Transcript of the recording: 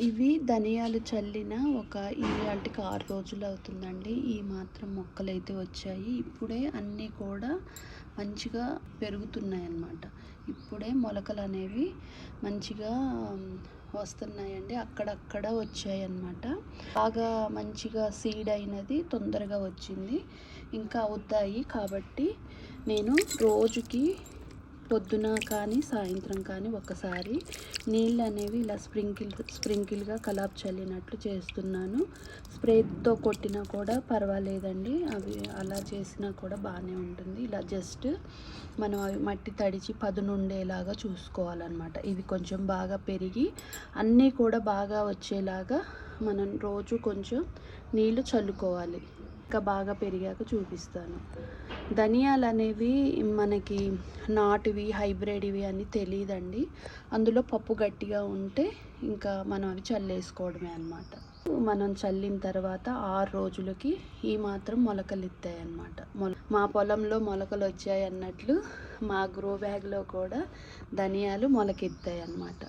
ఇవి ధనియాలు చల్లిన ఇయాల్టికి 6 రోజులు అవుతుందండి. ఈ మాత్రం మొక్కలైతే వచ్చాయి. ఇప్పుడే అన్నీ కూడా మంచిగా పెరుగుతున్నాయన్నమాట. ఇప్పుడే మొలకలనేవి మంచిగా వస్తున్నాయండి. అక్కడక్కడ వచ్చాయన్నమాట. బాగా మంచిగా సీడ్ అయినది తొందరగా వచ్చింది. ఇంకా అవుతాయి కాబట్టి నేను రోజుకి పొద్దున కానీ సాయంత్రం కానీ ఒకసారి నీళ్ళు అనేవి ఇలా స్ప్రింకిల్గా కలాప్ చల్లినట్లు చేస్తున్నాను. స్ప్రేతో కొట్టినా కూడా పర్వాలేదండి. అవి అలా చేసినా కూడా బాగానే ఉంటుంది. ఇలా జస్ట్ మనం అవి మట్టి తడిచి పదునుండేలాగా చూసుకోవాలన్నమాట. ఇవి కొంచెం బాగా పెరిగి అన్నీ కూడా బాగా వచ్చేలాగా మనం రోజు కొంచెం నీళ్ళు చల్లుకోవాలి. ఇంకా బాగా పెరిగాక చూపిస్తాను. ధనియాలు అనేవి మనకి నాటువి హైబ్రిడ్వి అని తెలియదండి. అందులో పప్పు గట్టిగా ఉంటే ఇంకా మనం అవి చల్లేసుకోవడమే అన్నమాట. మనం చల్లిన తర్వాత 6 రోజులకి ఈ మాత్రం మొలకలు ఎత్తాయి అన్నమాట. మా పొలంలో మొలకలు వచ్చాయి అన్నట్లు మా గ్రో బ్యాగ్లో కూడా ధనియాలు మొలకెత్తాయి అన్నమాట.